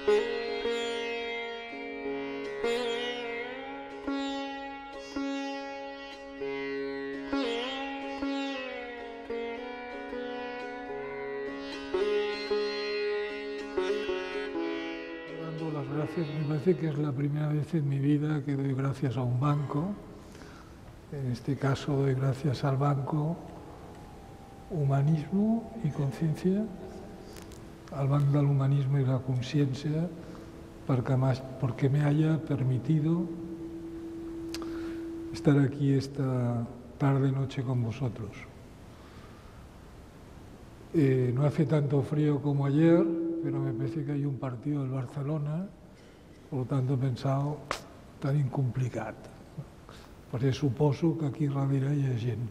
Dando las gracias, me parece que es la primera vez en mi vida que doy gracias a un banco. En este caso doy gracias al banco Humanismo i Consciència, al Banc del Humanismo y la Conciencia, porque me haya permitido estar aquí esta tarde-noche con vosotros. No hace tanto frío como ayer, pero me parece que hay un partido del Barcelona, por lo tanto he pensado, tan incomplicat. Perquè suposo que aquí darrere hi ha gent.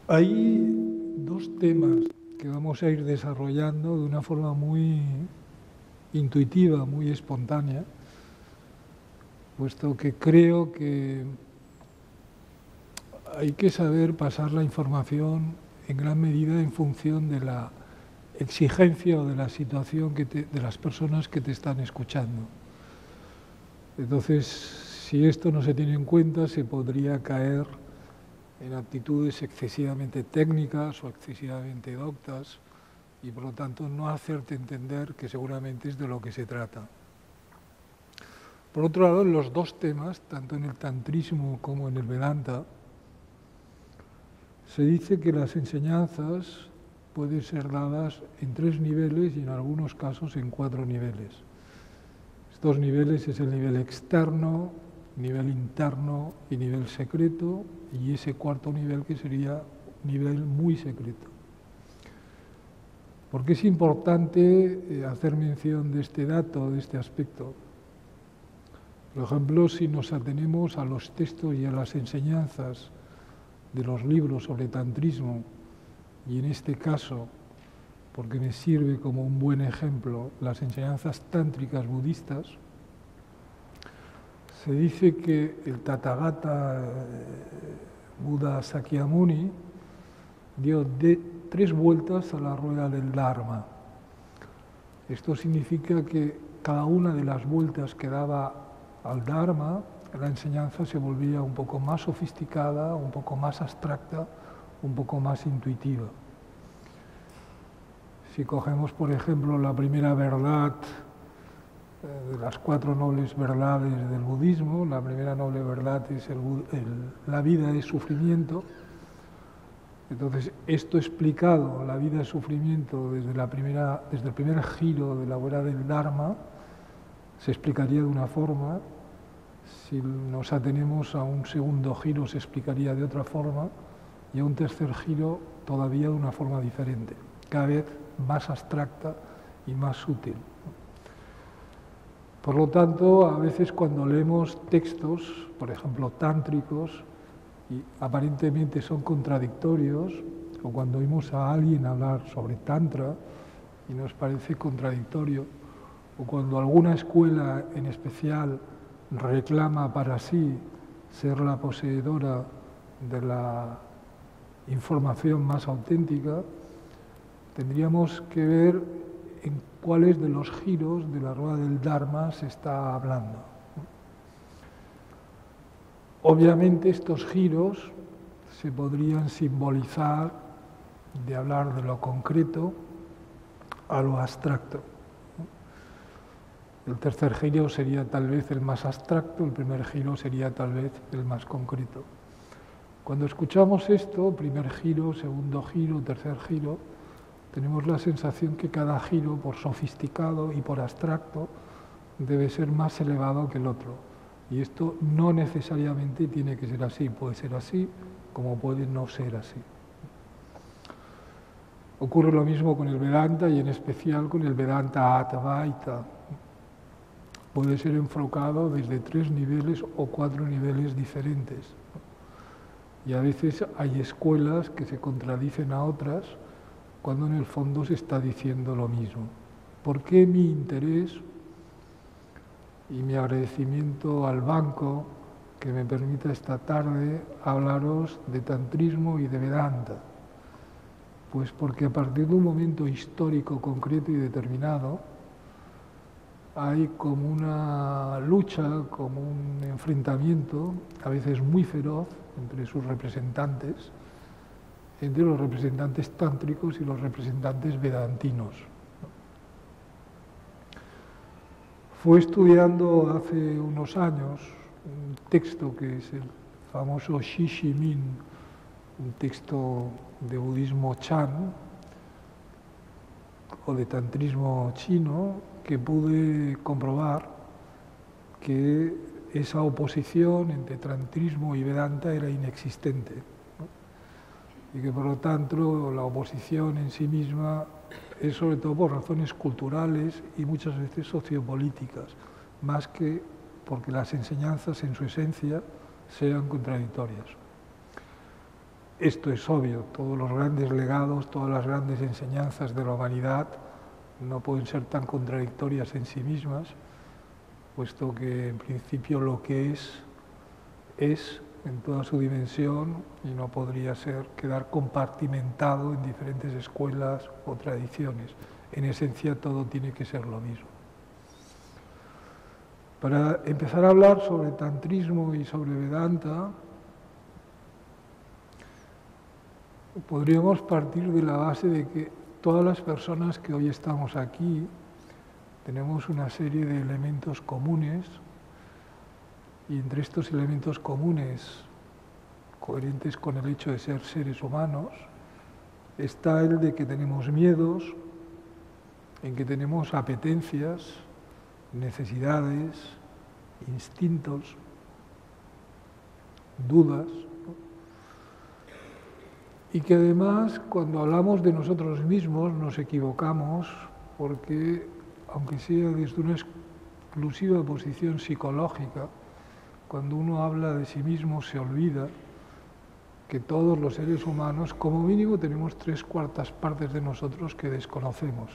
Hay dos temas que vamos a ir desarrollando de una forma muy intuitiva, muy espontánea, puesto que creo que hay que saber pasar la información en gran medida en función de la exigencia o de la situación de las personas que te están escuchando. Entonces, si esto no se tiene en cuenta, se podría caer en actitudes excesivamente técnicas o excesivamente doctas y, por lo tanto, no hacerte entender que seguramente es de lo que se trata. Por otro lado, los dos temas, tanto en el tantrismo como en el Vedanta, se dice que las enseñanzas pueden ser dadas en 3 niveles y en algunos casos en 4 niveles. Estos niveles es el nivel externo, nivel interno y nivel secreto, y ese cuarto nivel que sería nivel muy secreto. ¿Por qué es importante hacer mención de este dato, de este aspecto? Por ejemplo, si nos atenemos a los textos y a las enseñanzas de los libros sobre tantrismo, y en este caso, porque me sirve como un buen ejemplo, las enseñanzas tántricas budistas, se dice que el Tathagata Buda Sakyamuni dio 3 vueltas a la rueda del Dharma. Esto significa que cada una de las vueltas que daba al Dharma, la enseñanza se volvía un poco más sofisticada, un poco más abstracta, un poco más intuitiva. Si cogemos, por ejemplo, la primera verdad de las 4 nobles verdades del budismo, la primera noble verdad es la vida es sufrimiento. Entonces, esto explicado, la vida es sufrimiento, desde el primer giro de la rueda del Dharma, se explicaría de una forma. Si nos atenemos a un segundo giro, se explicaría de otra forma, y a un tercer giro todavía de una forma diferente, cada vez más abstracta y más sutil. Por lo tanto, a veces cuando leemos textos, por ejemplo, tántricos, y aparentemente son contradictorios, o cuando oímos a alguien hablar sobre tantra y nos parece contradictorio, o cuando alguna escuela en especial reclama para sí ser la poseedora de la información más auténtica, tendríamos que ver en cuáles de los giros de la rueda del Dharma se está hablando. Obviamente estos giros se podrían simbolizar de hablar de lo concreto a lo abstracto. El tercer giro sería tal vez el más abstracto, el primer giro sería tal vez el más concreto. Cuando escuchamos esto, primer giro, segundo giro, tercer giro, tenemos la sensación que cada giro, por sofisticado y por abstracto, debe ser más elevado que el otro. Y esto no necesariamente tiene que ser así, puede ser así como puede no ser así. Ocurre lo mismo con el Vedanta y en especial con el Vedanta Advaita. Puede ser enfocado desde 3 niveles o 4 niveles diferentes. Y a veces hay escuelas que se contradicen a otras cuando en el fondo se está diciendo lo mismo. ¿Por qué mi interés y mi agradecimiento al banco que me permita esta tarde hablaros de tantrismo y de Vedanta? Pues porque a partir de un momento histórico concreto y determinado hay como una lucha, como un enfrentamiento, a veces muy feroz, entre sus representantes, entre los representantes tántricos y los representantes vedantinos. Fue estudiando hace unos años un texto que es el famoso Shishimin, un texto de budismo Chan o de tantrismo chino, que pude comprobar que esa oposición entre tantrismo y Vedanta era inexistente, ¿no? Y que por lo tanto la oposición en sí misma es sobre todo por razones culturales y muchas veces sociopolíticas, más que porque las enseñanzas en su esencia sean contradictorias. Esto es obvio, todos los grandes legados, todas las grandes enseñanzas de la humanidad no pueden ser tan contradictorias en sí mismas, puesto que en principio lo que es en toda su dimensión y no podría quedar compartimentado en diferentes escuelas o tradiciones. En esencia todo tiene que ser lo mismo. Para empezar a hablar sobre tantrismo y sobre Vedanta, podríamos partir de la base de que todas las personas que hoy estamos aquí tenemos una serie de elementos comunes, y entre estos elementos comunes, coherentes con el hecho de ser seres humanos, está el de que tenemos miedos, en que tenemos apetencias, necesidades, instintos, dudas, ¿no? Y que además cuando hablamos de nosotros mismos nos equivocamos porque, aunque sea desde una exclusiva posición psicológica, cuando uno habla de sí mismo se olvida que todos los seres humanos, como mínimo, tenemos 3/4 partes de nosotros que desconocemos.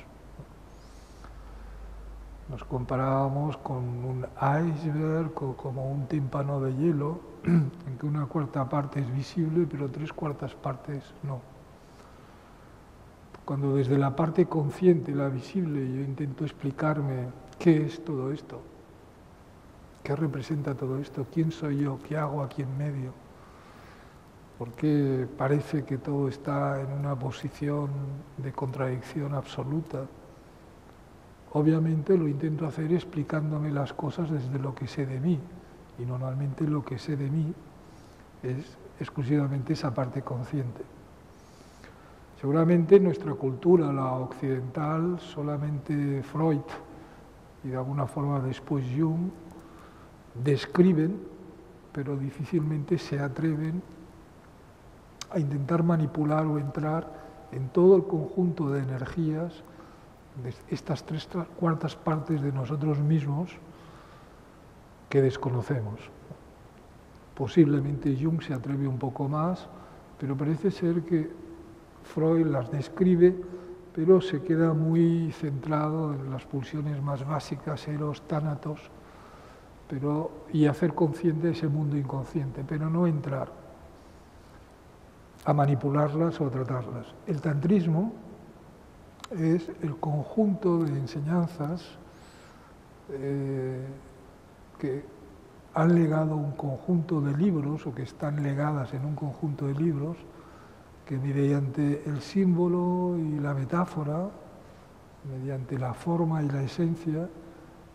Nos comparábamos con un iceberg o como un tímpano de hielo, en que 1/4 parte es visible, pero 3/4 partes no. Cuando desde la parte consciente, la visible, yo intento explicarme qué es todo esto, qué representa todo esto, quién soy yo, qué hago aquí en medio, por qué parece que todo está en una posición de contradicción absoluta. Obviamente lo intento hacer explicándome las cosas desde lo que sé de mí, y normalmente lo que sé de mí es exclusivamente esa parte consciente. Seguramente en nuestra cultura, la occidental, solamente Freud y de alguna forma después Jung describen, pero difícilmente se atreven a intentar manipular o entrar en todo el conjunto de energías de estas 3/4 partes de nosotros mismos que desconocemos. Posiblemente Jung se atreve un poco más, pero parece ser que Freud las describe, pero se queda muy centrado en las pulsiones más básicas, eros, tánatos, y hacer consciente ese mundo inconsciente, pero no entrar a manipularlas o a tratarlas. El tantrismo es el conjunto de enseñanzas que han legado un conjunto de libros o que están legadas en un conjunto de libros que mediante el símbolo y la metáfora, mediante la forma y la esencia,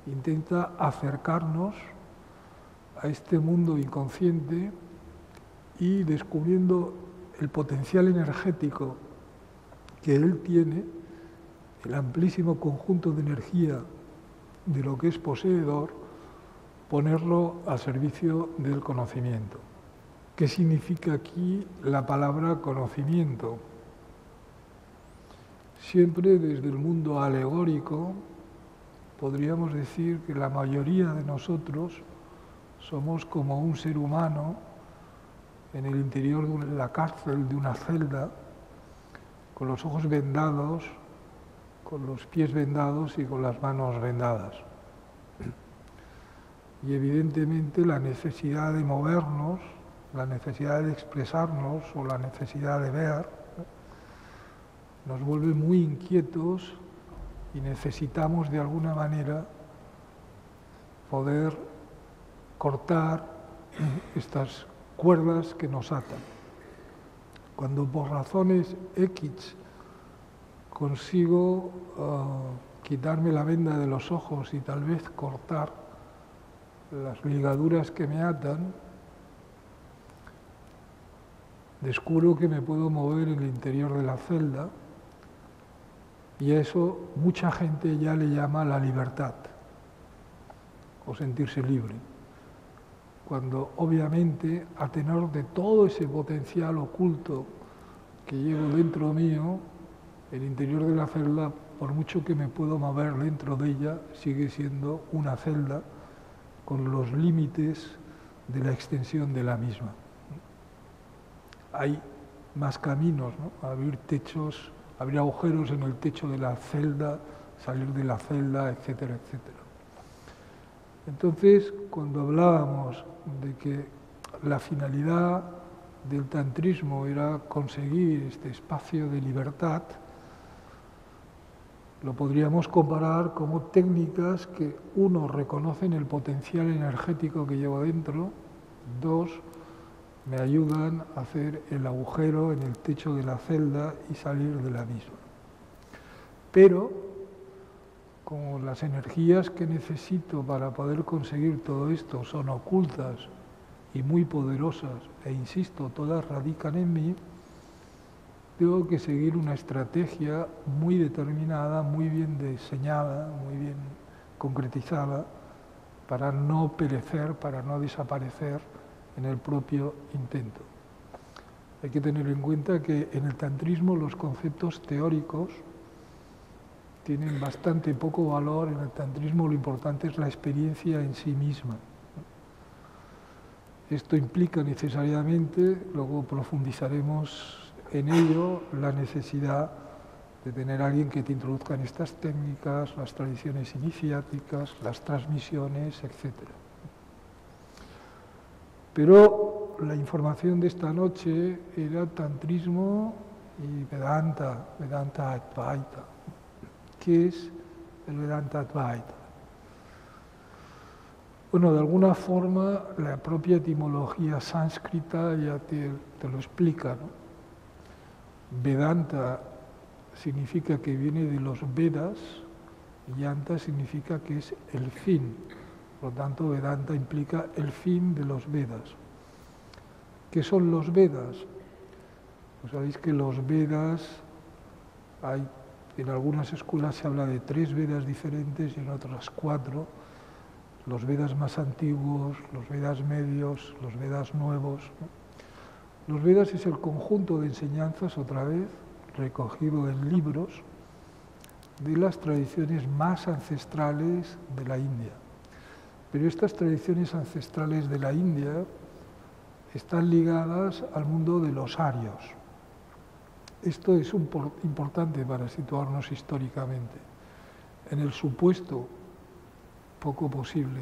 intenta acercarnos a este mundo inconsciente y descubriendo el potencial energético que él tiene, el amplísimo conjunto de energía de lo que es poseedor, ponerlo al servicio del conocimiento. ¿Qué significa aquí la palabra conocimiento? Siempre desde el mundo alegórico podríamos decir que la mayoría de nosotros somos como un ser humano en el interior de la cárcel, de una celda, con los ojos vendados, con los pies vendados y con las manos vendadas. Y evidentemente la necesidad de movernos, la necesidad de expresarnos o la necesidad de ver, nos vuelve muy inquietos y necesitamos de alguna manera poder cortar estas cuerdas que nos atan. Cuando por razones X consigo quitarme la venda de los ojos y tal vez cortar las ligaduras que me atan, descubro que me puedo mover en el interior de la celda y a eso mucha gente ya le llama la libertad o sentirse libre. Cuando obviamente a tenor de todo ese potencial oculto que llevo dentro mío, el interior de la celda, por mucho que me puedo mover dentro de ella, sigue siendo una celda con los límites de la extensión de la misma. Hay más caminos, ¿no? Abrir techos, abrir agujeros en el techo de la celda, salir de la celda, etcétera, etcétera. Entonces, cuando hablábamos de que la finalidad del tantrismo era conseguir este espacio de libertad, lo podríamos comparar como técnicas que, uno, reconocen el potencial energético que llevo dentro, dos, me ayudan a hacer el agujero en el techo de la celda y salir de la misma. Pero, como las energías que necesito para poder conseguir todo esto son ocultas y muy poderosas, e insisto, todas radican en mí, tengo que seguir una estrategia muy determinada, muy bien diseñada, muy bien concretizada, para no perecer, para no desaparecer en el propio intento. Hay que tener en cuenta que en el tantrismo los conceptos teóricos tienen bastante poco valor. En el tantrismo lo importante es la experiencia en sí misma. Esto implica necesariamente, luego profundizaremos en ello, la necesidad de tener a alguien que te introduzca en estas técnicas, las tradiciones iniciáticas, las transmisiones, etc. Pero la información de esta noche era tantrismo y Vedanta, Vedanta Advaita. ¿Qué es el Vedanta Advaita? Bueno, de alguna forma la propia etimología sánscrita ya te lo explica, ¿no? Vedanta significa que viene de los Vedas y Yanta significa que es el fin. Por lo tanto, Vedanta implica el fin de los Vedas. ¿Qué son los Vedas? Pues sabéis que los Vedas, en algunas escuelas se habla de 3 Vedas diferentes y en otras 4. Los Vedas más antiguos, los Vedas medios, los Vedas nuevos, ¿no? Los Vedas es el conjunto de enseñanzas, otra vez, recogido en libros, de las tradiciones más ancestrales de la India. Pero estas tradiciones ancestrales de la India están ligadas al mundo de los arios. Esto es importante para situarnos históricamente. En el supuesto poco posible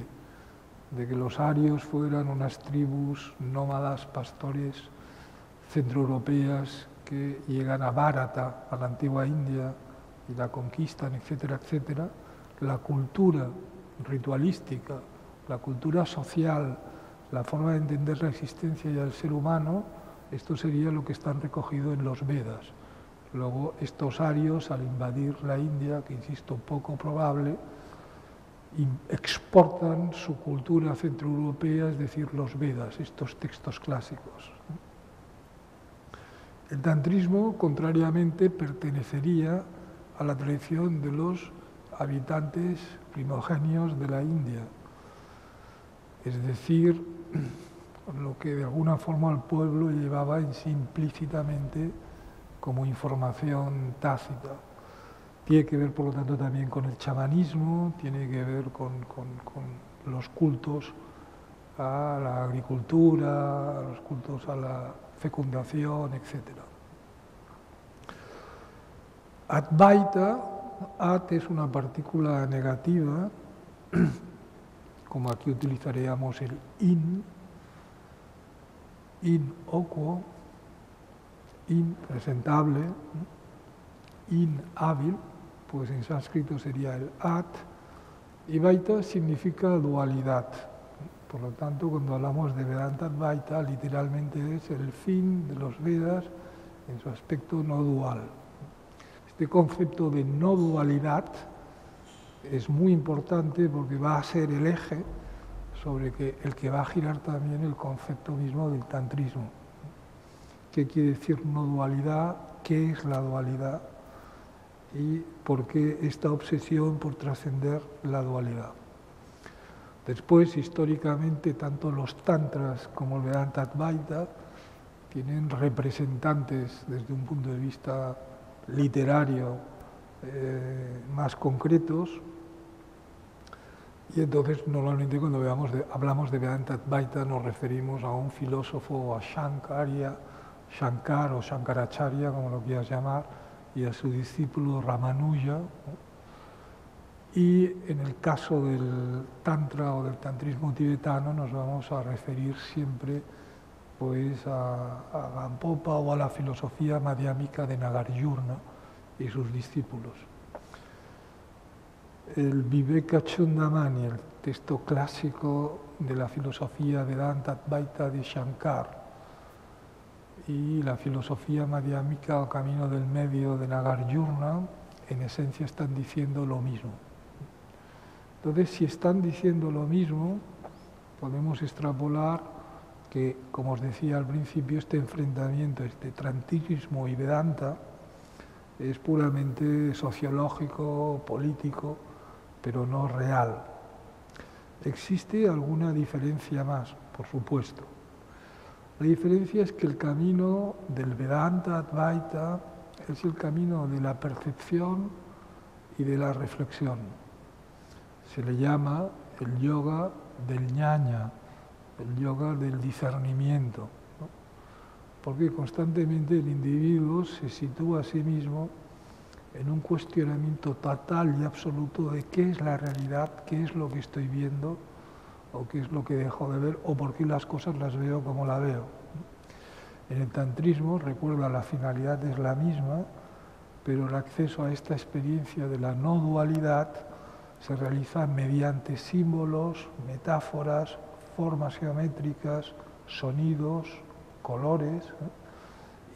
de que los arios fueran unas tribus nómadas, pastores, centroeuropeas que llegan a Bharata, a la antigua India, y la conquistan, etcétera, etcétera, la cultura ritualística, la cultura social, la forma de entender la existencia del ser humano, esto sería lo que está recogido en los Vedas. Luego, estos arios, al invadir la India, que insisto, poco probable, exportan su cultura centroeuropea, es decir, los Vedas, estos textos clásicos. El tantrismo, contrariamente, pertenecería a la tradición de los habitantes primogenios de la India, es decir, lo que de alguna forma el pueblo llevaba en sí implícitamente como información tácita. Tiene que ver, por lo tanto, también con el chamanismo, tiene que ver con los cultos a la agricultura, a los cultos a la fecundación, etc. Advaita, Ad es una partícula negativa, como aquí utilizaríamos el inocuo, impresentable, inhábil, pues en sánscrito sería el at, y Vaita significa dualidad. Por lo tanto, cuando hablamos de Vedanta Advaita, literalmente es el fin de los Vedas en su aspecto no dual. Este concepto de no dualidad es muy importante porque va a ser el eje sobre el que va a girar también el concepto mismo del tantrismo. ¿Qué quiere decir no dualidad? ¿Qué es la dualidad? ¿Y por qué esta obsesión por trascender la dualidad? Después, históricamente, tanto los tantras como el Vedanta Advaita tienen representantes desde un punto de vista literario más concretos, y entonces normalmente cuando hablamos de Vedanta Advaita nos referimos a un filósofo, a Shankar o Shankaracharya, como lo quieras llamar, y a su discípulo Ramanuja, ¿no? Y en el caso del Tantra o del tantrismo tibetano nos vamos a referir siempre pues, a Gampopa o a la filosofía madhyamika de Nagarjuna y sus discípulos. El Vivekachudamani, el texto clásico de la filosofía Vedanta Advaita de Shankar, y la filosofía madhyamika o camino del medio de Nagarjuna, en esencia están diciendo lo mismo. Entonces, si están diciendo lo mismo, podemos extrapolar que, como os decía al principio, este enfrentamiento entre tantrismo y Vedanta es puramente sociológico, político, pero no real. Existe alguna diferencia más, por supuesto. La diferencia es que el camino del Vedanta Advaita es el camino de la percepción y de la reflexión. Se le llama el yoga del ñaña, el yoga del discernimiento, ¿no? Porque constantemente el individuo se sitúa a sí mismo en un cuestionamiento total y absoluto de qué es la realidad, qué es lo que estoy viendo, o qué es lo que dejo de ver, o por qué las cosas las veo como la veo. En el tantrismo, recuerda, la finalidad es la misma, pero el acceso a esta experiencia de la no dualidad se realiza mediante símbolos, metáforas, formas geométricas, sonidos, colores,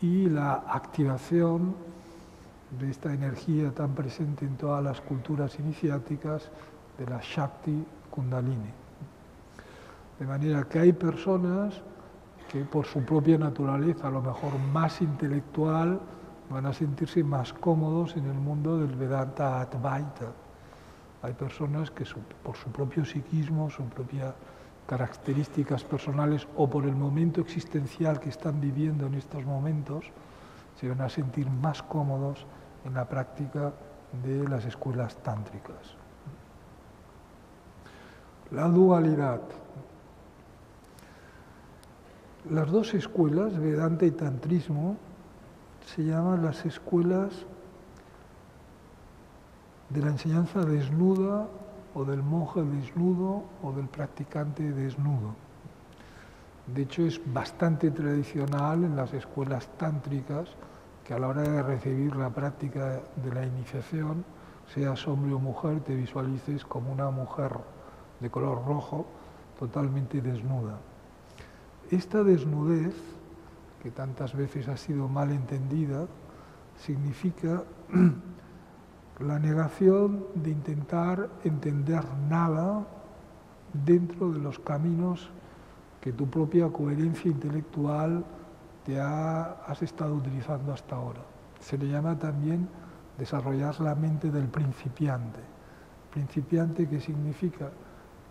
y la activación de esta energía tan presente en todas las culturas iniciáticas de la Shakti Kundalini. De manera que hay personas que por su propia naturaleza, a lo mejor más intelectual, van a sentirse más cómodos en el mundo del Vedanta Advaita. Hay personas que por su propio psiquismo, sus propias características personales o por el momento existencial que están viviendo en estos momentos, se van a sentir más cómodos en la práctica de las escuelas tántricas. La dualidad. Las dos escuelas, Vedanta y Tantrismo, se llaman las escuelas de la enseñanza desnuda o del monje desnudo o del practicante desnudo. De hecho, es bastante tradicional en las escuelas tántricas que a la hora de recibir la práctica de la iniciación, seas hombre o mujer, te visualices como una mujer de color rojo totalmente desnuda. Esta desnudez, que tantas veces ha sido mal entendida, significa la negación de intentar entender nada dentro de los caminos que tu propia coherencia intelectual has estado utilizando hasta ahora. Se le llama también desarrollar la mente del principiante. Principiante, que significa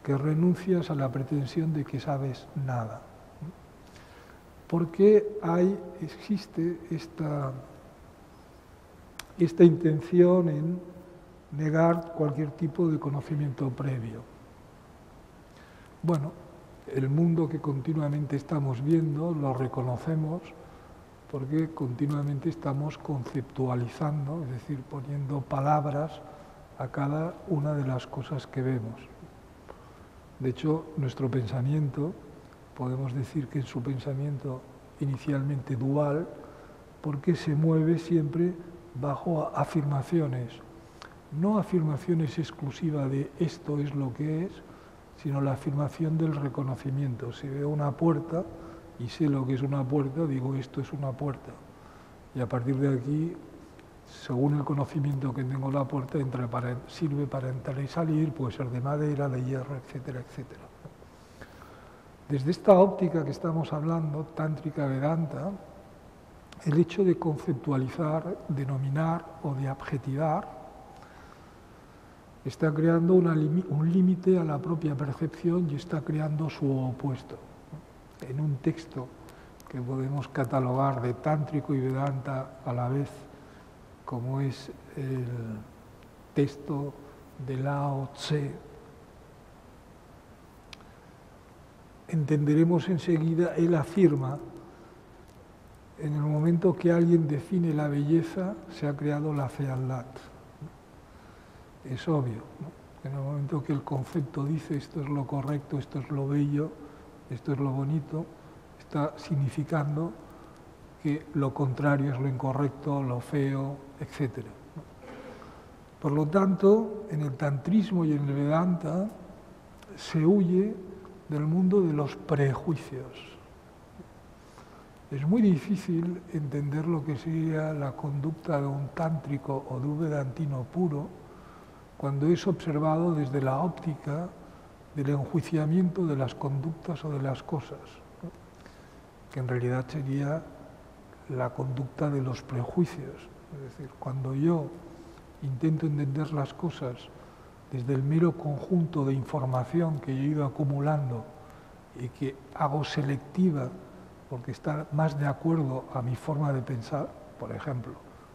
que renuncias a la pretensión de que sabes nada. Porque existe esta intención en negar cualquier tipo de conocimiento previo. Bueno, el mundo que continuamente estamos viendo lo reconocemos porque continuamente estamos conceptualizando, es decir, poniendo palabras a cada una de las cosas que vemos. De hecho, nuestro pensamiento, podemos decir que es su pensamiento inicialmente dual, porque se mueve siempre bajo afirmaciones, no afirmaciones exclusivas de esto es lo que es, sino la afirmación del reconocimiento. Si veo una puerta y sé lo que es una puerta, digo esto es una puerta. Y a partir de aquí, según el conocimiento que tengo de la puerta, sirve para entrar y salir, puede ser de madera, de hierro, etcétera, etcétera. Desde esta óptica que estamos hablando, Tántrica Vedanta, el hecho de conceptualizar, denominar o de adjetivar está creando un límite a la propia percepción y está creando su opuesto. En un texto que podemos catalogar de tántrico y Vedanta a la vez, como es el texto de Lao Tse, entenderemos enseguida, él afirma, en el momento que alguien define la belleza, se ha creado la fealdad. Es obvio, ¿no? En el momento que el concepto dice esto es lo correcto, esto es lo bello, esto es lo bonito, está significando que lo contrario es lo incorrecto, lo feo, etc. Por lo tanto, en el tantrismo y en el Vedanta se huye del mundo de los prejuicios. Es muy difícil entender lo que sería la conducta de un tántrico o de un vedantino puro cuando es observado desde la óptica del enjuiciamiento de las conductas o de las cosas, ¿no? Que en realidad sería la conducta de los prejuicios. Es decir, cuando yo intento entender las cosas desde el mero conjunto de información que yo he ido acumulando y que hago selectiva porque está más de acuerdo a mi forma de pensar, por ejemplo,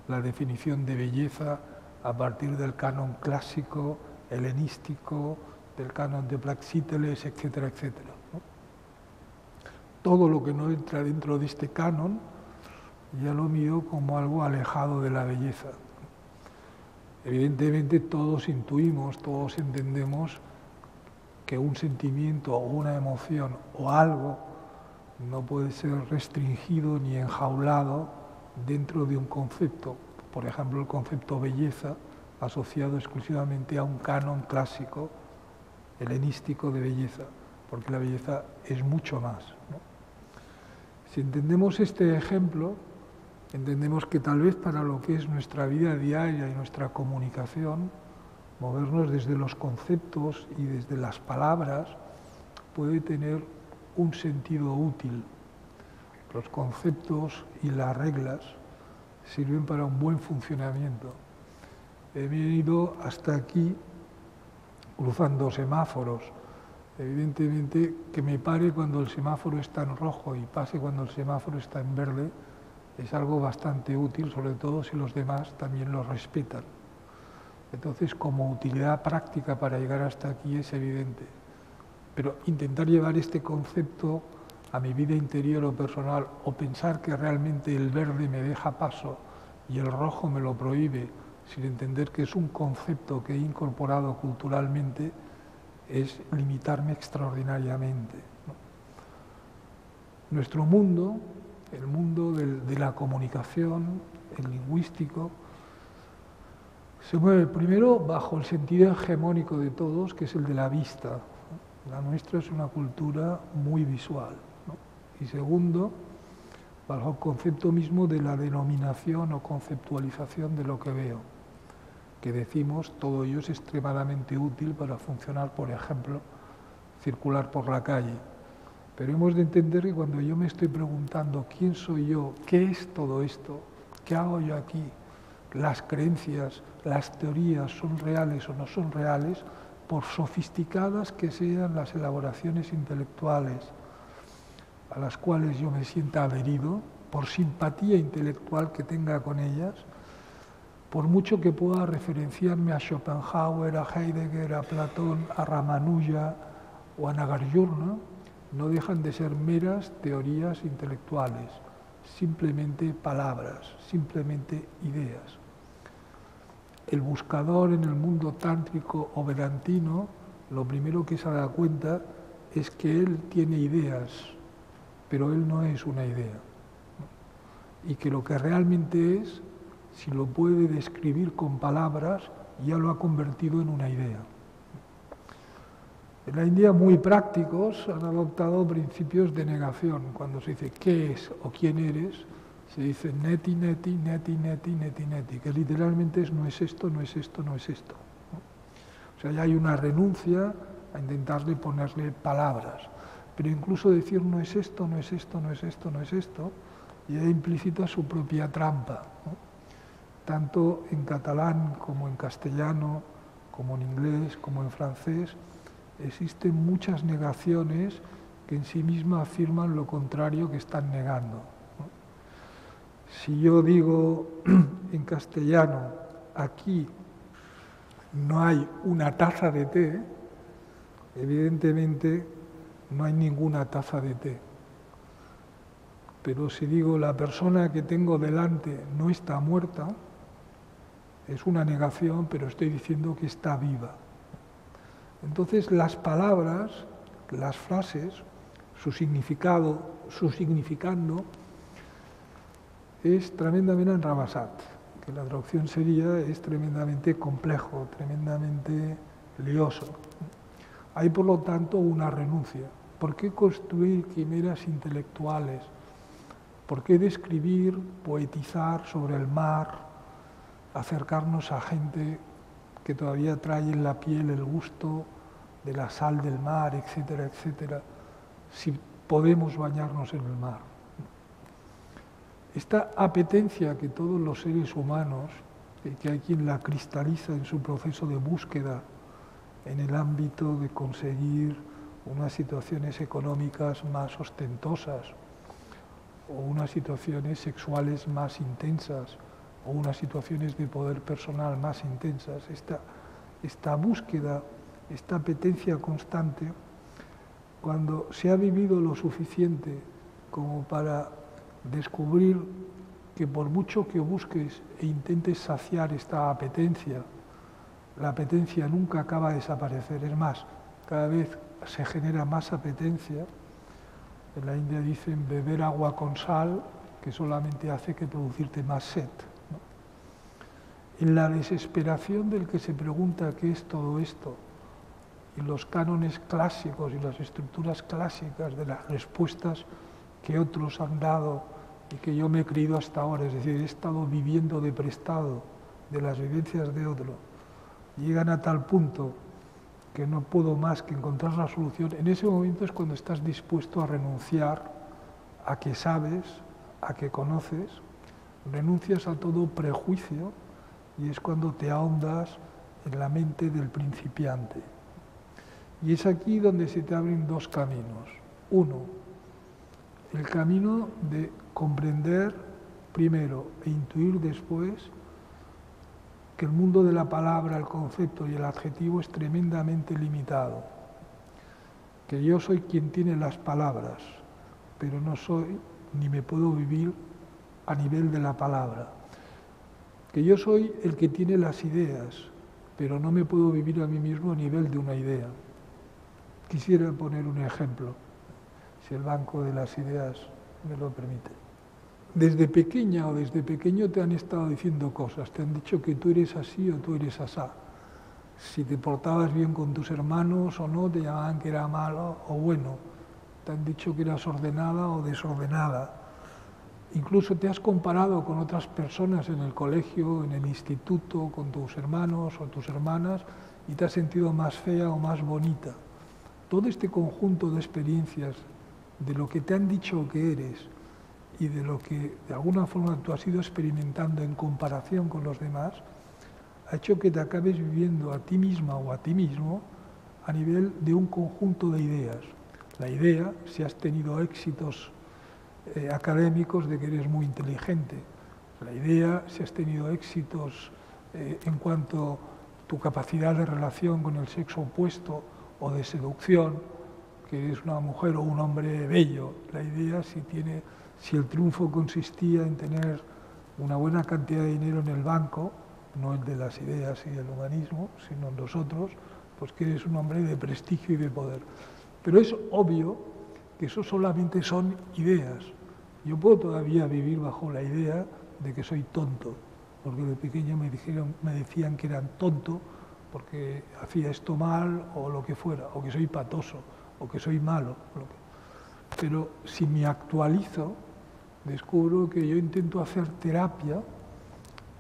la definición de belleza a partir del canon clásico, helenístico, del canon de Praxíteles, etcétera, etcétera, ¿no? Todo lo que no entra dentro de este canon ya lo miro como algo alejado de la belleza. Evidentemente todos intuimos, todos entendemos que un sentimiento o una emoción o algo no puede ser restringido ni enjaulado dentro de un concepto. Por ejemplo, el concepto belleza asociado exclusivamente a un canon clásico helenístico de belleza, porque la belleza es mucho más, ¿no? Si entendemos este ejemplo, entendemos que tal vez para lo que es nuestra vida diaria y nuestra comunicación, movernos desde los conceptos y desde las palabras puede tener un sentido útil. Los conceptos y las reglas sirven para un buen funcionamiento. He venido hasta aquí cruzando semáforos. Evidentemente que me pare cuando el semáforo está en rojo y pase cuando el semáforo está en verde es algo bastante útil, sobre todo si los demás también lo respetan. Entonces, como utilidad práctica para llegar hasta aquí es evidente. Pero intentar llevar este concepto a mi vida interior o personal, o pensar que realmente el verde me deja paso y el rojo me lo prohíbe, sin entender que es un concepto que he incorporado culturalmente, es limitarme extraordinariamente, ¿no? Nuestro mundo, el mundo de la comunicación, el lingüístico, se mueve primero bajo el sentido hegemónico de todos, que es el de la vista. La nuestra es una cultura muy visual, ¿no? Y segundo, bajo el concepto mismo de la denominación o conceptualización de lo que veo, que decimos todo ello es extremadamente útil para funcionar, por ejemplo, circular por la calle. Pero hemos de entender que cuando yo me estoy preguntando quién soy yo, qué es todo esto, qué hago yo aquí, las creencias, las teorías son reales o no son reales, por sofisticadas que sean las elaboraciones intelectuales a las cuales yo me sienta adherido, por simpatía intelectual que tenga con ellas, por mucho que pueda referenciarme a Schopenhauer, a Heidegger, a Platón, a Ramanuja o a Nagarjuna, no dejan de ser meras teorías intelectuales, simplemente palabras, simplemente ideas. El buscador en el mundo tántrico o vedantino, lo primero que se da cuenta es que él tiene ideas, pero él no es una idea, ¿no? Y que lo que realmente es si lo puede describir con palabras, ya lo ha convertido en una idea. En la India, muy prácticos, han adoptado principios de negación. Cuando se dice qué es o quién eres, se dice neti, neti, neti, neti, neti, neti, que literalmente es no es esto, no es esto, no es esto. O sea, ya hay una renuncia a intentarle ponerle palabras. Pero incluso decir no es esto, no es esto, no es esto, no es esto, ya implícita su propia trampa, ¿no? Tanto en catalán como en castellano, como en inglés, como en francés, existen muchas negaciones que en sí mismas afirman lo contrario que están negando, ¿no? Si yo digo en castellano, aquí no hay una taza de té, evidentemente no hay ninguna taza de té. Pero si digo la persona que tengo delante no está muerta, es una negación, pero estoy diciendo que está viva. Entonces las palabras, las frases, su significado, su significando, es tremendamente enrabasat, que la traducción sería es tremendamente complejo, tremendamente lioso. Hay por lo tanto una renuncia. ¿Por qué construir quimeras intelectuales? ¿Por qué describir, poetizar sobre el mar, acercarnos a gente que todavía trae en la piel el gusto de la sal del mar, etcétera, etcétera, si podemos bañarnos en el mar? Esta apetencia que todos los seres humanos, que hay quien la cristaliza en su proceso de búsqueda en el ámbito de conseguir unas situaciones económicas más ostentosas, o unas situaciones sexuales más intensas, o unas situaciones de poder personal más intensas, esta búsqueda, esta apetencia constante, cuando se ha vivido lo suficiente como para descubrir que por mucho que busques e intentes saciar esta apetencia, la apetencia nunca acaba de desaparecer, es más, cada vez se genera más apetencia. En la India dicen beber agua con sal, que solamente hace que producirte más sed, ¿no? En la desesperación del que se pregunta qué es todo esto, y los cánones clásicos y las estructuras clásicas de las respuestas que otros han dado y que yo me he creído hasta ahora, es decir, he estado viviendo de prestado de las vivencias de otro, llegan a tal punto que no puedo más que encontrar la solución. En ese momento es cuando estás dispuesto a renunciar a que sabes, a que conoces, renuncias a todo prejuicio y es cuando te ahondas en la mente del principiante. Y es aquí donde se te abren dos caminos. Uno, el camino de comprender primero e intuir después que el mundo de la palabra, el concepto y el adjetivo es tremendamente limitado, que yo soy quien tiene las palabras, pero no soy ni me puedo vivir a nivel de la palabra, que yo soy el que tiene las ideas, pero no me puedo vivir a mí mismo a nivel de una idea. Quisiera poner un ejemplo, si el banco de las ideas me lo permite. Desde pequeña o desde pequeño te han estado diciendo cosas, te han dicho que tú eres así o tú eres asá. Si te portabas bien con tus hermanos o no, te llamaban que era malo o bueno. Te han dicho que eras ordenada o desordenada. Incluso te has comparado con otras personas en el colegio, en el instituto, con tus hermanos o tus hermanas y te has sentido más fea o más bonita. Todo este conjunto de experiencias, de lo que te han dicho que eres y de lo que de alguna forma tú has ido experimentando en comparación con los demás, ha hecho que te acabes viviendo a ti misma o a ti mismo a nivel de un conjunto de ideas. La idea, si has tenido éxitos académicos, de que eres muy inteligente. La idea, si has tenido éxitos en cuanto a tu capacidad de relación con el sexo opuesto o de seducción, que eres una mujer o un hombre bello. La idea, si el triunfo consistía en tener una buena cantidad de dinero en el banco, no el de las ideas y el humanismo, sino los otros, pues que eres un hombre de prestigio y de poder. Pero es obvio que eso solamente son ideas. Yo puedo todavía vivir bajo la idea de que soy tonto, porque de pequeño me decían que era tonto porque hacía esto mal o lo que fuera, o que soy patoso, o que soy malo. Pero si me actualizo, descubro que yo intento hacer terapia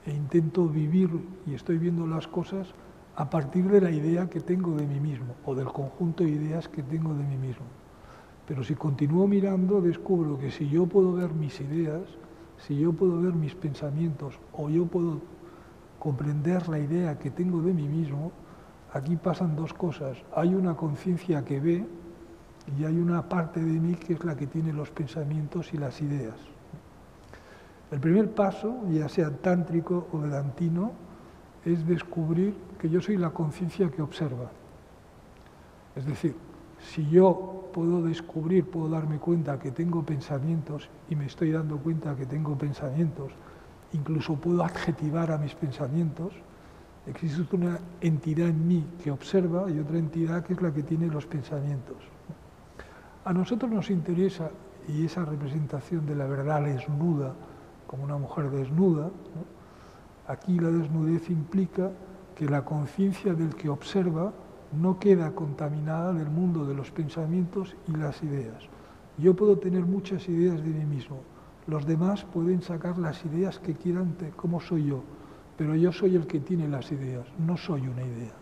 e intento vivir y estoy viendo las cosas a partir de la idea que tengo de mí mismo o del conjunto de ideas que tengo de mí mismo. Pero si continúo mirando, descubro que si yo puedo ver mis ideas, si yo puedo ver mis pensamientos o yo puedo comprender la idea que tengo de mí mismo, aquí pasan dos cosas. Hay una conciencia que ve y hay una parte de mí que es la que tiene los pensamientos y las ideas. El primer paso, ya sea tántrico o vedantino, es descubrir que yo soy la conciencia que observa. Es decir, si yo puedo descubrir, puedo darme cuenta que tengo pensamientos y me estoy dando cuenta que tengo pensamientos, incluso puedo adjetivar a mis pensamientos, existe una entidad en mí que observa y otra entidad que es la que tiene los pensamientos. A nosotros nos interesa, y esa representación de la verdad desnuda, como una mujer desnuda, ¿no? Aquí la desnudez implica que la conciencia del que observa no queda contaminada del mundo de los pensamientos y las ideas. Yo puedo tener muchas ideas de mí mismo, los demás pueden sacar las ideas que quieran de cómo soy yo, pero yo soy el que tiene las ideas, no soy una idea.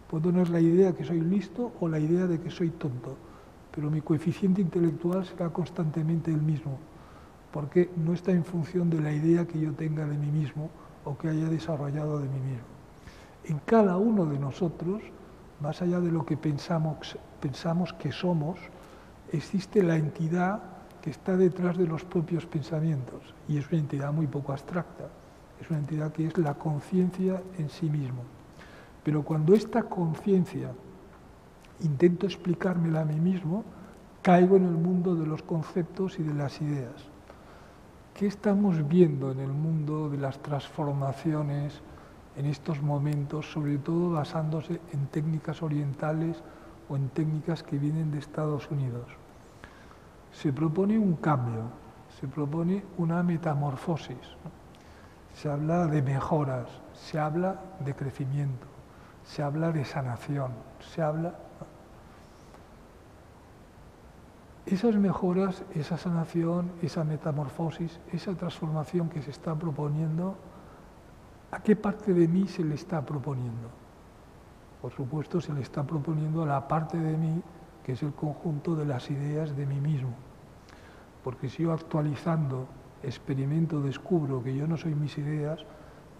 Puedo tener la idea que soy listo o la idea de que soy tonto, pero mi coeficiente intelectual será constantemente el mismo, porque no está en función de la idea que yo tenga de mí mismo o que haya desarrollado de mí mismo. En cada uno de nosotros, más allá de lo que pensamos que somos, existe la entidad que está detrás de los propios pensamientos, y es una entidad muy poco abstracta, es una entidad que es la conciencia en sí mismo. Pero cuando esta conciencia intento explicármela a mí mismo, caigo en el mundo de los conceptos y de las ideas. ¿Qué estamos viendo en el mundo de las transformaciones en estos momentos, sobre todo basándose en técnicas orientales o en técnicas que vienen de Estados Unidos? Se propone un cambio, se propone una metamorfosis, ¿no? Se habla de mejoras, se habla de crecimiento, se habla de sanación, se habla... Esas mejoras, esa sanación, esa metamorfosis, esa transformación que se está proponiendo, ¿a qué parte de mí se le está proponiendo? Por supuesto, se le está proponiendo a la parte de mí que es el conjunto de las ideas de mí mismo. Porque si yo actualizando, experimento, descubro que yo no soy mis ideas,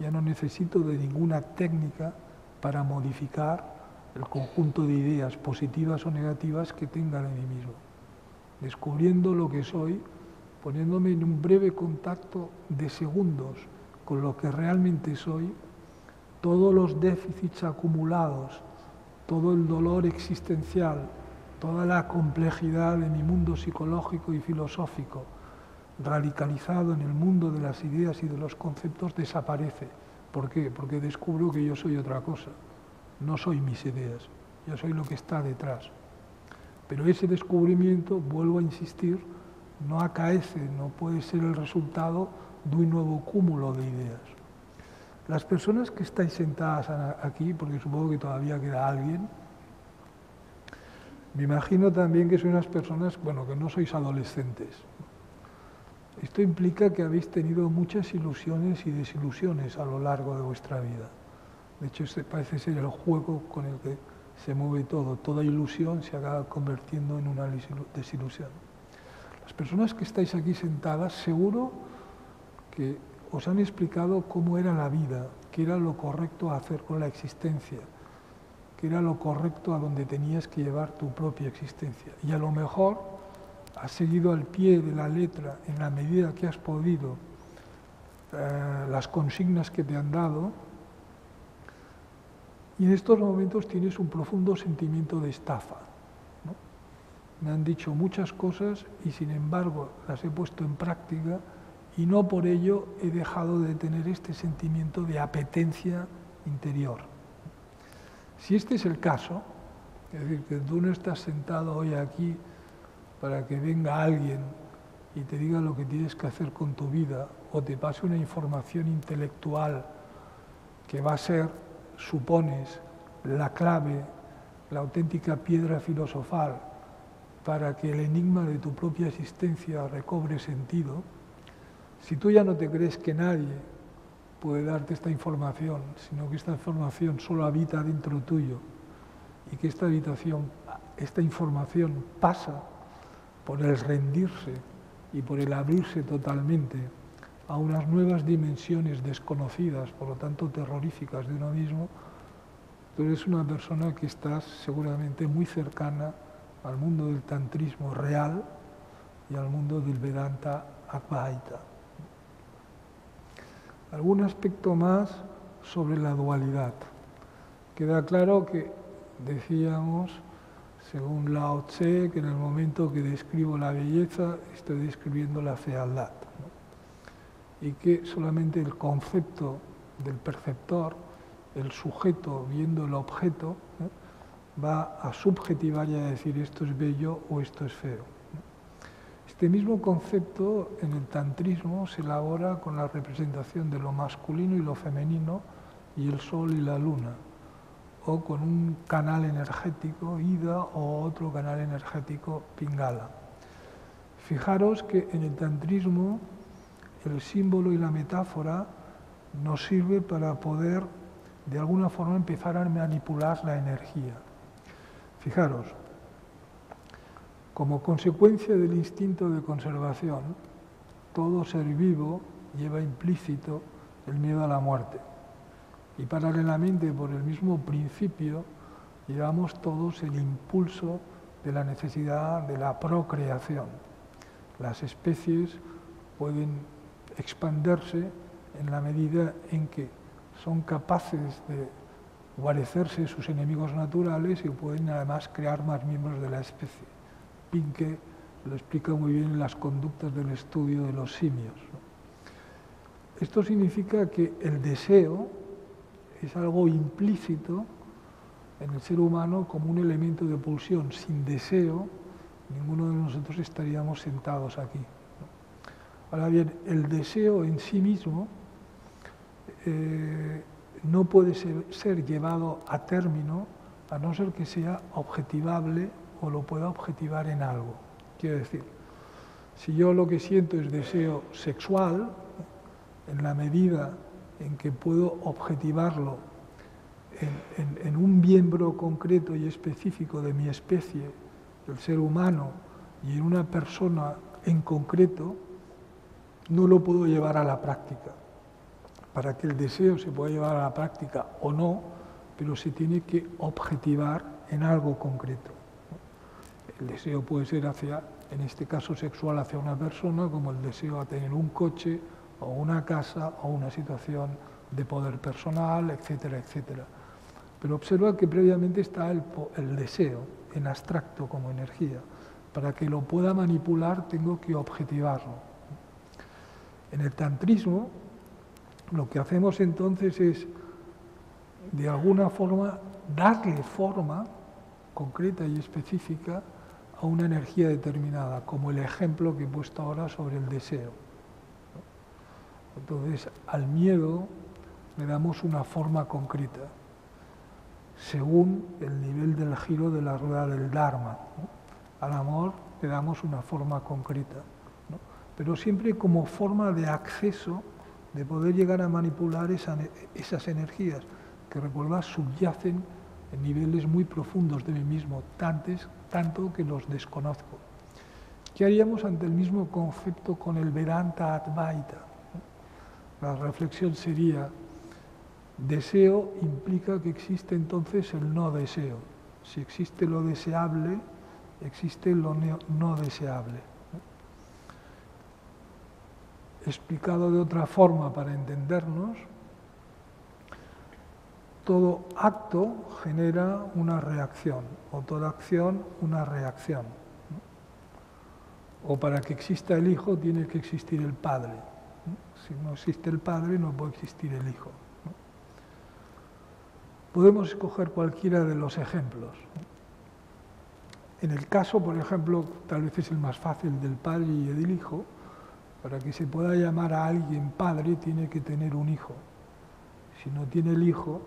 ya no necesito de ninguna técnica para modificar el conjunto de ideas positivas o negativas que tenga de mí mismo. Descubriendo lo que soy, poniéndome en un breve contacto de segundos con lo que realmente soy, todos los déficits acumulados, todo el dolor existencial, toda la complejidad de mi mundo psicológico y filosófico, radicalizado en el mundo de las ideas y de los conceptos, desaparece. ¿Por qué? Porque descubro que yo soy otra cosa, no soy mis ideas, yo soy lo que está detrás. Pero ese descubrimiento, vuelvo a insistir, no acaece, no puede ser el resultado de un nuevo cúmulo de ideas. Las personas que estáis sentadas aquí, porque supongo que todavía queda alguien, me imagino también que sois unas personas, bueno, que no sois adolescentes. Esto implica que habéis tenido muchas ilusiones y desilusiones a lo largo de vuestra vida. De hecho, este parece ser el juego con el que se mueve todo. Toda ilusión se acaba convirtiendo en una desilusión. Las personas que estáis aquí sentadas, seguro que os han explicado cómo era la vida, qué era lo correcto a hacer con la existencia, qué era lo correcto a donde tenías que llevar tu propia existencia. Y a lo mejor has seguido al pie de la letra, en la medida que has podido, las consignas que te han dado, y en estos momentos tienes un profundo sentimiento de estafa, ¿no? Me han dicho muchas cosas y sin embargo las he puesto en práctica y no por ello he dejado de tener este sentimiento de apetencia interior. Si este es el caso, es decir, que tú no estás sentado hoy aquí para que venga alguien y te diga lo que tienes que hacer con tu vida, o te pase una información intelectual que va a ser, supones, la clave, la auténtica piedra filosofal para que el enigma de tu propia existencia recobre sentido, si tú ya no te crees que nadie puede darte esta información, sino que esta información solo habita dentro tuyo y que esta información pasa por el rendirse y por el abrirse totalmente a unas nuevas dimensiones desconocidas, por lo tanto terroríficas de uno mismo, tú eres una persona que estás seguramente muy cercana al mundo del tantrismo real y al mundo del Vedanta Advaita. Algún aspecto más sobre la dualidad. Queda claro que decíamos, según Lao Tse, que en el momento que describo la belleza estoy describiendo la fealdad, ¿no? Y que solamente el concepto del perceptor, el sujeto viendo el objeto, ¿no?, va a subjetivar y a decir esto es bello o esto es feo. Este mismo concepto en el tantrismo se elabora con la representación de lo masculino y lo femenino y el sol y la luna, o con un canal energético, Ida, o otro canal energético, Pingala. Fijaros que en el tantrismo el símbolo y la metáfora nos sirve para poder de alguna forma empezar a manipular la energía. Fijaros, como consecuencia del instinto de conservación, todo ser vivo lleva implícito el miedo a la muerte. Y paralelamente, por el mismo principio, llevamos todos el impulso de la necesidad de la procreación. Las especies pueden expandirse en la medida en que son capaces de guarecerse sus enemigos naturales y pueden además crear más miembros de la especie. Pinke lo explica muy bien en las conductas del estudio de los simios, ¿no? Esto significa que el deseo es algo implícito en el ser humano como un elemento de pulsión. Sin deseo, ninguno de nosotros estaríamos sentados aquí, ¿no? Ahora bien, el deseo en sí mismo no puede ser llevado a término a no ser que sea objetivable o lo pueda objetivar en algo. Quiero decir, si yo lo que siento es deseo sexual, en la medida en que puedo objetivarlo en un miembro concreto y específico de mi especie, el ser humano, y en una persona en concreto, no lo puedo llevar a la práctica. Para que el deseo se pueda llevar a la práctica o no, pero se tiene que objetivar en algo concreto. El deseo puede ser hacia, en este caso sexual, hacia una persona, como el deseo a tener un coche o una casa o una situación de poder personal, etcétera, etcétera. Pero observa que previamente está el deseo en abstracto como energía. Para que lo pueda manipular tengo que objetivarlo. En el tantrismo lo que hacemos entonces es, de alguna forma, darle forma concreta y específica a una energía determinada, como el ejemplo que he puesto ahora sobre el deseo. Entonces, al miedo le damos una forma concreta, según el nivel del giro de la rueda del Dharma, ¿no? Al amor le damos una forma concreta, ¿no? Pero siempre como forma de acceso, de poder llegar a manipular esas energías, que recuerda subyacen en niveles muy profundos de mí mismo, tanto que los desconozco. ¿Qué haríamos ante el mismo concepto con el Vedanta Advaita? La reflexión sería, deseo implica que existe entonces el no deseo. Si existe lo deseable, existe lo no deseable. Explicado de otra forma para entendernos, todo acto genera una reacción, o toda acción una reacción. O para que exista el hijo tiene que existir el padre. Si no existe el padre no puede existir el hijo. Podemos escoger cualquiera de los ejemplos. En el caso, por ejemplo, tal vez es el más fácil del padre y del hijo, para que se pueda llamar a alguien padre tiene que tener un hijo. Si no tiene el hijo,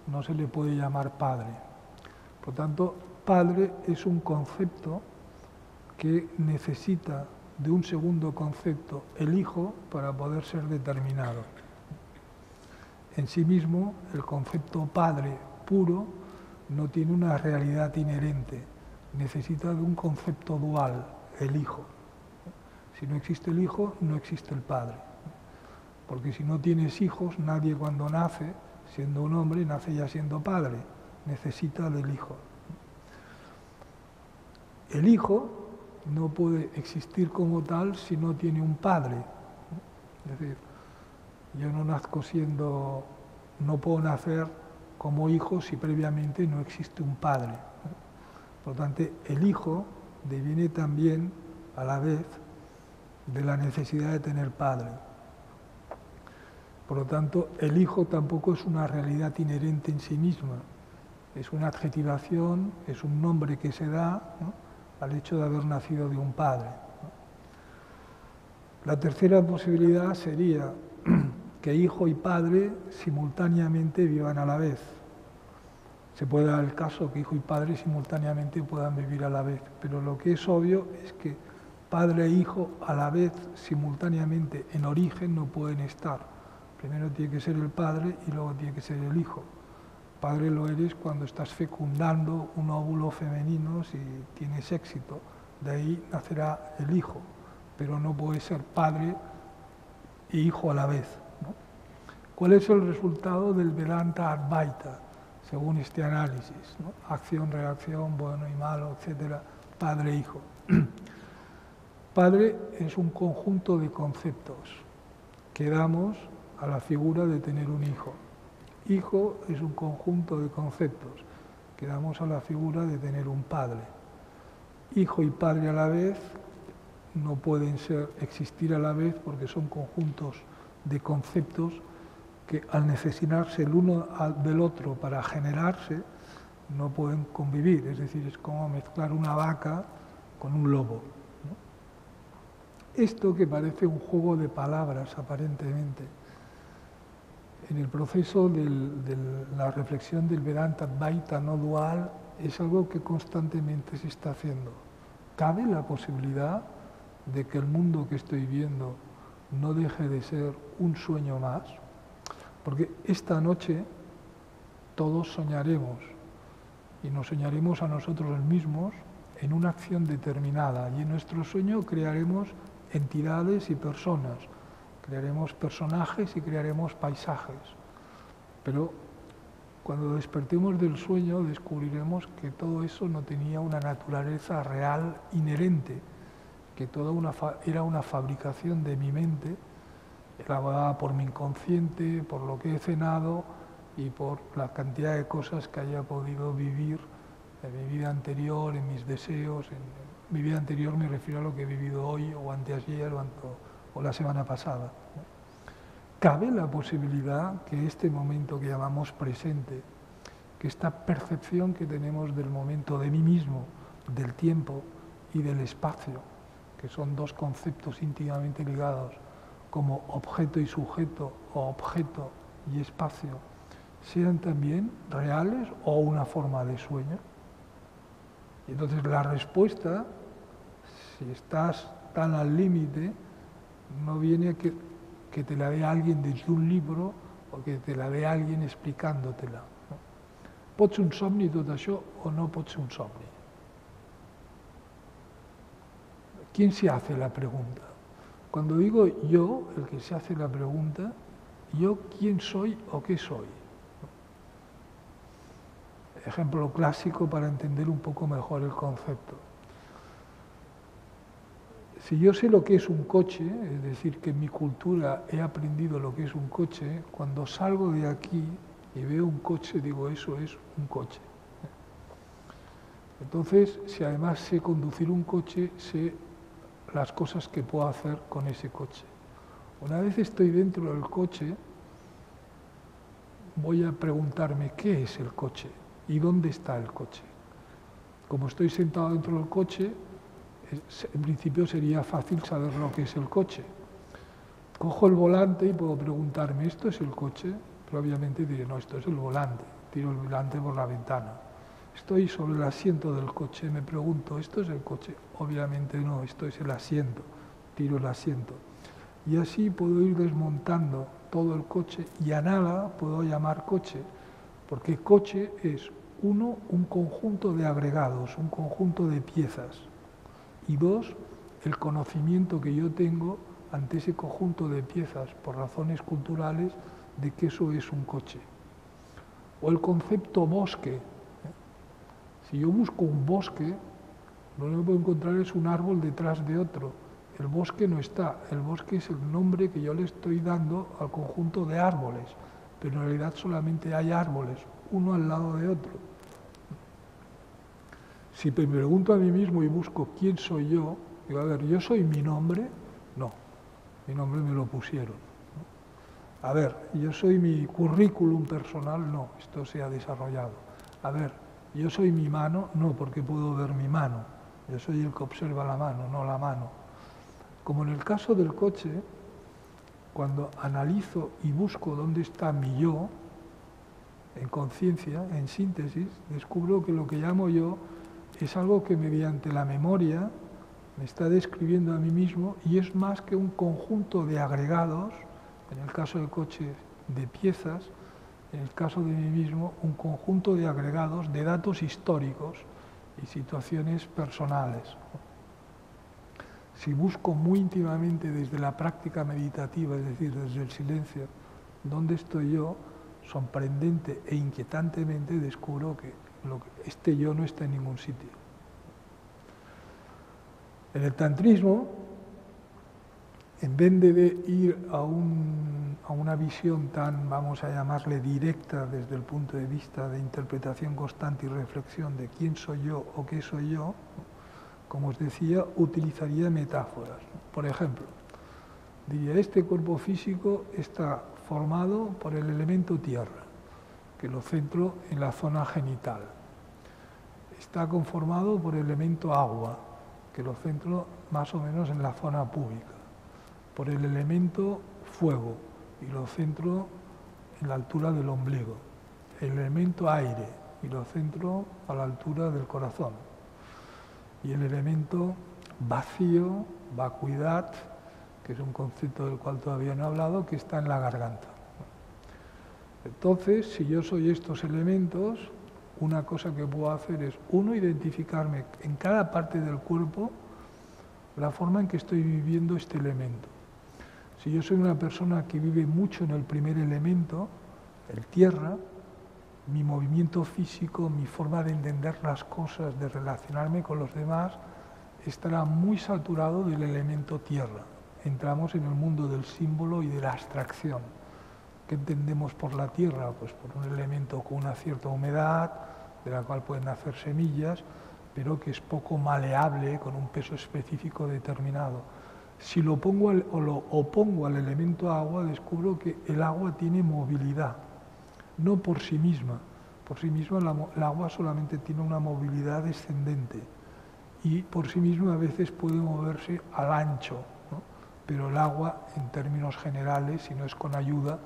no se le puede llamar padre. Por tanto, padre es un concepto que necesita de un segundo concepto, el hijo, para poder ser determinado. En sí mismo, el concepto padre puro no tiene una realidad inherente, necesita de un concepto dual, el hijo. Si no existe el hijo, no existe el padre. Porque si no tienes hijos, nadie cuando nace, siendo un hombre, nace ya siendo padre, necesita del hijo. El hijo no puede existir como tal si no tiene un padre. Es decir, yo no nazco siendo, no puedo nacer como hijo si previamente no existe un padre. Por lo tanto, el hijo deviene también a la vez de la necesidad de tener padre. Por lo tanto, el hijo tampoco es una realidad inherente en sí misma, es una adjetivación, es un nombre que se da, ¿no?, al hecho de haber nacido de un padre. La tercera posibilidad sería que hijo y padre simultáneamente vivan a la vez. Se puede dar el caso que hijo y padre simultáneamente puedan vivir a la vez, pero lo que es obvio es que padre e hijo a la vez, simultáneamente, en origen, no pueden estar. Primero tiene que ser el padre y luego tiene que ser el hijo. Padre lo eres cuando estás fecundando un óvulo femenino, si tienes éxito. De ahí nacerá el hijo, pero no puede ser padre e hijo a la vez, ¿no? ¿Cuál es el resultado del Vedanta Advaita, según este análisis, ¿no? Acción, reacción, bueno y malo, etcétera, padre e hijo. Padre es un conjunto de conceptos que damos a la figura de tener un hijo. Hijo es un conjunto de conceptos que damos a la figura de tener un padre. Hijo y padre a la vez no pueden existir a la vez porque son conjuntos de conceptos que al necesitarse el uno del otro para generarse no pueden convivir. Es decir, es como mezclar una vaca con un lobo, ¿no? Esto que parece un juego de palabras aparentemente, en el proceso de la reflexión del Vedanta Advaita no dual es algo que constantemente se está haciendo. ¿Cabe la posibilidad de que el mundo que estoy viendo no deje de ser un sueño más? Porque esta noche todos soñaremos y nos soñaremos a nosotros mismos en una acción determinada y en nuestro sueño crearemos entidades y personas. Crearemos personajes y crearemos paisajes, pero cuando despertemos del sueño descubriremos que todo eso no tenía una naturaleza real inherente, que era una fabricación de mi mente, elaborada por mi inconsciente, por lo que he cenado y por la cantidad de cosas que haya podido vivir en mi vida anterior, en mis deseos. En mi vida anterior me refiero a lo que he vivido hoy o anteayer o la semana pasada. ¿Cabe la posibilidad que este momento que llamamos presente, que esta percepción que tenemos del momento de mí mismo, del tiempo y del espacio, que son dos conceptos íntimamente ligados como objeto y sujeto o objeto y espacio, sean también reales o una forma de sueño? Y entonces la respuesta, si estás tan al límite, no viene que te la dé alguien desde un libro o que te la dé alguien explicándotela, no? Pot ser un somni tot això o no pot ser un somni? ¿Quién se hace la pregunta? Cuando digo yo, el que se hace la pregunta, ¿yo quién soy o qué soy? Ejemplo clásico para entender un poco mejor el concepto. Si yo sé lo que es un coche, es decir, que en mi cultura he aprendido lo que es un coche, cuando salgo de aquí y veo un coche, digo, eso es un coche. Entonces, si además sé conducir un coche, sé las cosas que puedo hacer con ese coche. Una vez estoy dentro del coche, voy a preguntarme qué es el coche y dónde está el coche. Como estoy sentado dentro del coche, en principio sería fácil saber lo que es el coche. Cojo el volante y puedo preguntarme, ¿esto es el coche? Pero obviamente diré, no, esto es el volante. Tiro el volante por la ventana. Estoy sobre el asiento del coche, me pregunto, ¿esto es el coche? Obviamente no, esto es el asiento. Tiro el asiento. Y así puedo ir desmontando todo el coche y a nada puedo llamar coche, porque coche es, uno, un conjunto de agregados, un conjunto de piezas, y dos, el conocimiento que yo tengo ante ese conjunto de piezas por razones culturales de que eso es un coche. O el concepto bosque. Si yo busco un bosque, lo único que puedo encontrar es un árbol detrás de otro. El bosque no está, el bosque es el nombre que yo le estoy dando al conjunto de árboles, pero en realidad solamente hay árboles, uno al lado de otro. Si me pregunto a mí mismo y busco quién soy yo, digo, a ver, ¿yo soy mi nombre? No, mi nombre me lo pusieron. A ver, ¿yo soy mi currículum personal? No, esto se ha desarrollado. A ver, ¿yo soy mi mano? No, porque puedo ver mi mano. Yo soy el que observa la mano, no la mano. Como en el caso del coche, cuando analizo y busco dónde está mi yo, en conciencia, en síntesis, descubro que lo que llamo yo es algo que mediante la memoria me está describiendo a mí mismo y es más que un conjunto de agregados, en el caso del coche de piezas, en el caso de mí mismo un conjunto de agregados de datos históricos y situaciones personales. Si busco muy íntimamente desde la práctica meditativa, es decir, desde el silencio, dónde estoy yo, sorprendente e inquietantemente descubro que este yo no está en ningún sitio. En el tantrismo, en vez de ir a una visión tan, vamos a llamarle, directa desde el punto de vista de interpretación constante y reflexión de quién soy yo o qué soy yo, como os decía, utilizaría metáforas. Por ejemplo, diría, este cuerpo físico está formado por el elemento tierra, que lo centro en la zona genital. Está conformado por el elemento agua, que lo centro más o menos en la zona púbica. Por el elemento fuego, y lo centro en la altura del ombligo. El elemento aire, y lo centro a la altura del corazón. Y el elemento vacío, vacuidad, que es un concepto del cual todavía no he hablado, que está en la garganta. Entonces, si yo soy estos elementos, una cosa que puedo hacer es, uno, identificarme en cada parte del cuerpo la forma en que estoy viviendo este elemento. Si yo soy una persona que vive mucho en el primer elemento, el tierra, mi movimiento físico, mi forma de entender las cosas, de relacionarme con los demás, estará muy saturado del elemento tierra. Entramos en el mundo del símbolo y de la abstracción. ¿Qué entendemos por la tierra? Pues por un elemento con una cierta humedad, de la cual pueden nacer semillas, pero que es poco maleable, con un peso específico determinado. Si lo opongo al elemento agua, descubro que el agua tiene movilidad, no por sí misma. Por sí misma el agua solamente tiene una movilidad descendente y por sí misma a veces puede moverse al ancho, ¿no? Pero el agua, en términos generales, si no es con ayuda,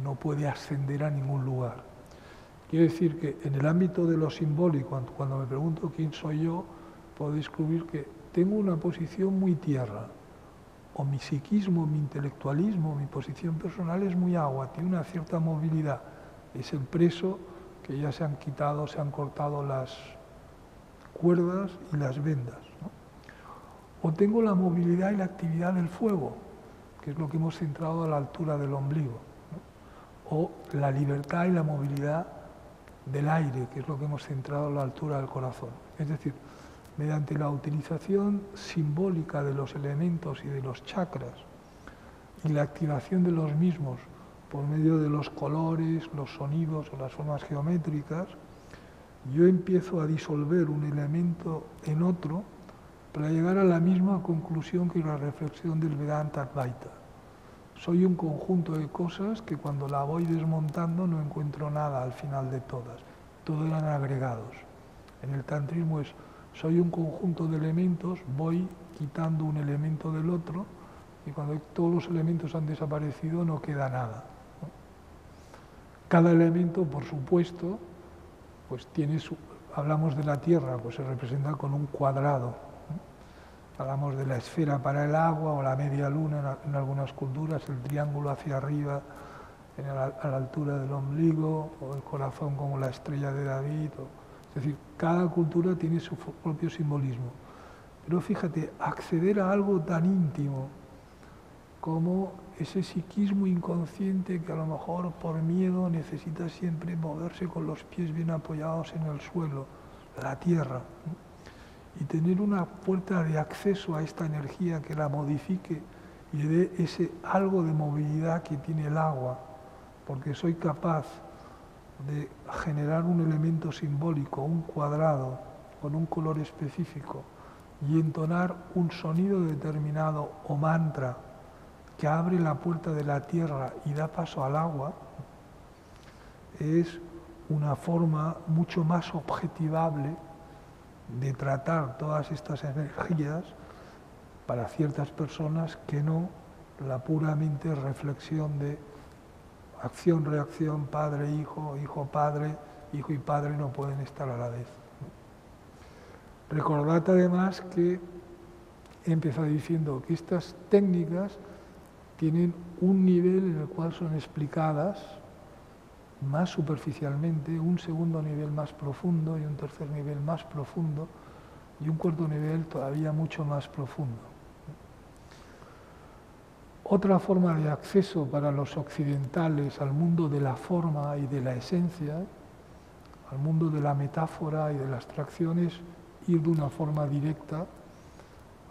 no puede ascender a ningún lugar. Quiero decir que en el ámbito de lo simbólico, cuando me pregunto quién soy yo, puedo descubrir que tengo una posición muy tierra, o mi psiquismo, mi intelectualismo, mi posición personal es muy agua, tiene una cierta movilidad. Es el preso que ya se han quitado, se han cortado las cuerdas y las vendas, ¿no? O tengo la movilidad y la actividad del fuego, que es lo que hemos centrado a la altura del ombligo, ¿no? O la libertad y la movilidad del aire, que es lo que hemos centrado a la altura del corazón. Es decir, mediante la utilización simbólica de los elementos y de los chakras y la activación de los mismos por medio de los colores, los sonidos o las formas geométricas, yo empiezo a disolver un elemento en otro para llegar a la misma conclusión que la reflexión del Vedanta Advaita. Soy un conjunto de cosas que cuando la voy desmontando no encuentro nada al final de todas. Todo eran agregados. En el tantrismo es soy un conjunto de elementos, voy quitando un elemento del otro y cuando todos los elementos han desaparecido no queda nada, ¿no? Cada elemento, por supuesto, pues tiene su... Hablamos de la Tierra, pues se representa con un cuadrado, ¿no? Hablamos de la esfera para el agua o la media luna en algunas culturas, el triángulo hacia arriba a la altura del ombligo, o el corazón como la estrella de David. Es decir, cada cultura tiene su propio simbolismo. Pero fíjate, acceder a algo tan íntimo como ese psiquismo inconsciente que a lo mejor por miedo necesita siempre moverse con los pies bien apoyados en el suelo, la tierra, ¿no? Y tener una puerta de acceso a esta energía que la modifique y le dé ese algo de movilidad que tiene el agua, porque soy capaz de generar un elemento simbólico, un cuadrado, con un color específico, y entonar un sonido determinado o mantra que abre la puerta de la tierra y da paso al agua, es una forma mucho más objetivable de tratar todas estas energías para ciertas personas que no la puramente reflexión de acción, reacción, padre, hijo, padre, hijo y padre no pueden estar a la vez. Recordad además que he empezado diciendo que estas técnicas tienen un nivel en el cual son explicadas más superficialmente, un segundo nivel más profundo y un tercer nivel más profundo y un cuarto nivel todavía mucho más profundo. Otra forma de acceso para los occidentales al mundo de la forma y de la esencia, al mundo de la metáfora y de la abstracción, es ir de una forma directa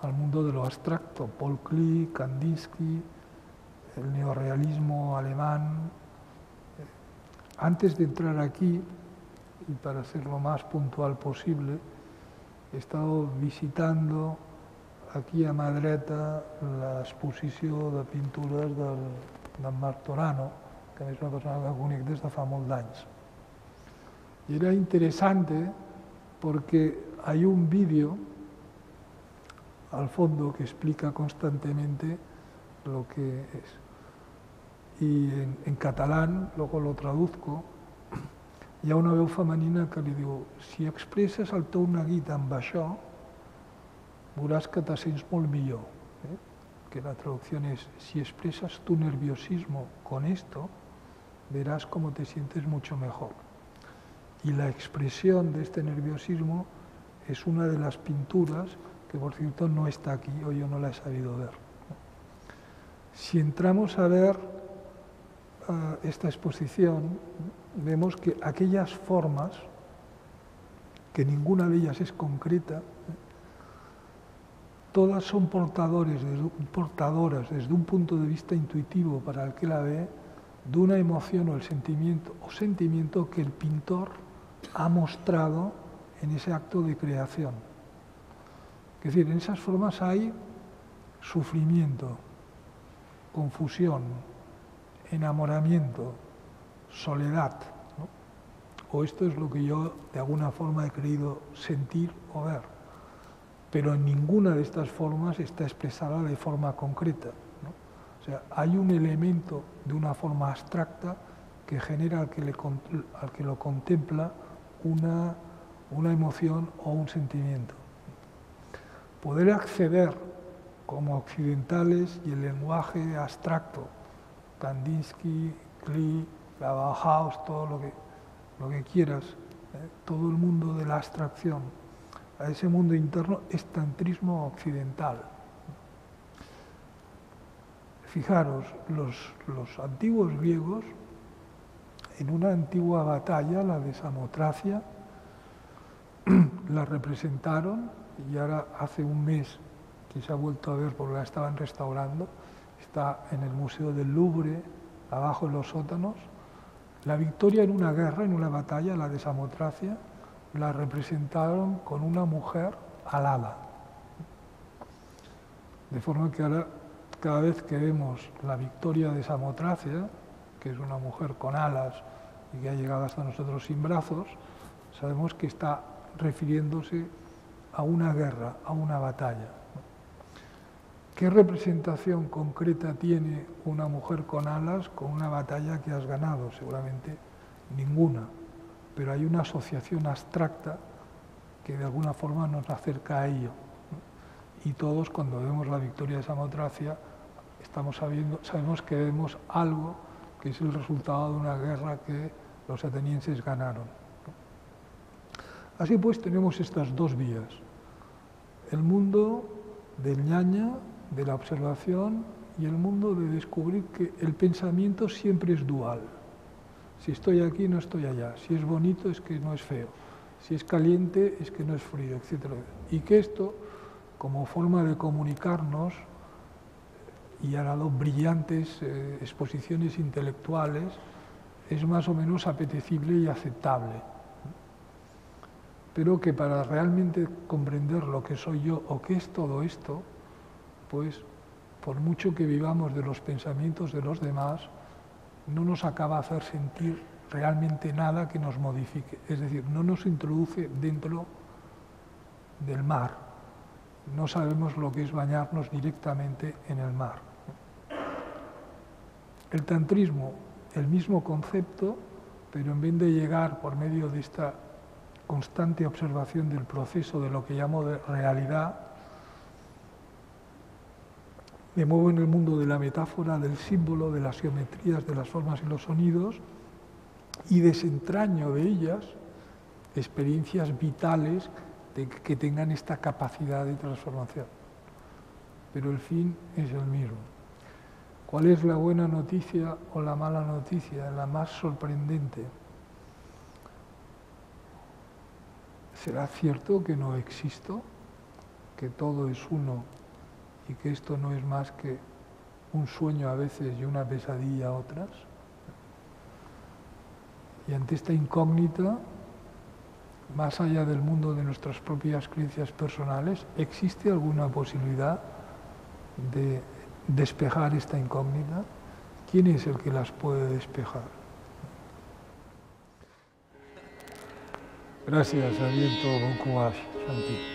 al mundo de lo abstracto. Paul Klee, Kandinsky, el neorrealismo alemán. Antes de entrar aquí, y para ser lo más puntual posible, he estado visitando aquí a mà dreta l'exposició de pintures d'en Martorano, que és una persona que conec des de fa molt d'anys. Y era interesante porque hay un vídeo al fondo que explica constantemente lo que es. Y en catalán, luego lo traduzco, hi ha una veu femenina que li diu: si expresses el teu neguit amb això, veuràs que te sents molt millor. Que la traducción es: si expresas tu nerviosismo con esto, verás cómo te sientes mucho mejor. Y la expresión de este nerviosismo es una de las pinturas que, por cierto, no está aquí, o yo no la he sabido ver. Si entramos a ver esta exposición, vemos que aquellas formas, que ninguna de ellas es concreta, todas son portadoras desde un punto de vista intuitivo para el que la ve, de una emoción o sentimiento que el pintor ha mostrado en ese acto de creación. Es decir, en esas formas hay sufrimiento, confusión, enamoramiento, soledad, ¿no? O esto es lo que yo de alguna forma he querido sentir o ver. Pero en ninguna de estas formas está expresada de forma concreta, ¿no? O sea, hay un elemento de una forma abstracta que genera al que lo contempla una emoción o un sentimiento. Poder acceder como occidentales y el lenguaje abstracto, Kandinsky, Klee, la Bauhaus, todo lo que quieras, todo el mundo de la abstracción, a ese mundo interno es tantrismo occidental. Fijaros, los antiguos griegos, en una antigua batalla, la de Samotracia, la representaron, y ahora hace un mes que se ha vuelto a ver porque la estaban restaurando, está en el Museo del Louvre, abajo en los sótanos. La victoria en una guerra, en una batalla, la de Samotracia, la representaron con una mujer alada. De forma que ahora, cada vez que vemos la victoria de Samotracia, que es una mujer con alas y que ha llegado hasta nosotros sin brazos, sabemos que está refiriéndose a una guerra, a una batalla. ¿Qué representación concreta tiene una mujer con alas con una batalla que has ganado? Seguramente ninguna, pero hay una asociación abstracta que de alguna forma nos acerca a ello. Y todos, cuando vemos la victoria de Samotracia, sabemos que vemos algo que es el resultado de una guerra que los atenienses ganaron. Así pues, tenemos estas dos vías. El mundo del ñaña, de la observación, y el mundo de descubrir que el pensamiento siempre es dual. Si estoy aquí, no estoy allá. Si es bonito, es que no es feo. Si es caliente, es que no es frío, etc. Y que esto, como forma de comunicarnos, y ha dado brillantes exposiciones intelectuales, es más o menos apetecible y aceptable. Pero que para realmente comprender lo que soy yo o qué es todo esto, pues por mucho que vivamos de los pensamientos de los demás, no nos acaba de hacer sentir realmente nada que nos modifique. Es decir, no nos introduce dentro del mar. No sabemos lo que es bañarnos directamente en el mar. El tantrismo, el mismo concepto, pero en vez de llegar por medio de esta constante observación del proceso de lo que llamo de realidad, me muevo en el mundo de la metáfora, del símbolo, de las geometrías, de las formas y los sonidos, y desentraño de ellas experiencias vitales que tengan esta capacidad de transformación. Pero el fin es el mismo. ¿Cuál es la buena noticia o la mala noticia, la más sorprendente? ¿Será cierto que no existo, que todo es uno y que esto no es más que un sueño a veces y una pesadilla a otras? Y ante esta incógnita, más allá del mundo de nuestras propias creencias personales, ¿existe alguna posibilidad de despejar esta incógnita? ¿Quién es el que las puede despejar? Gracias, Aviento Bonkuwash, Shanti.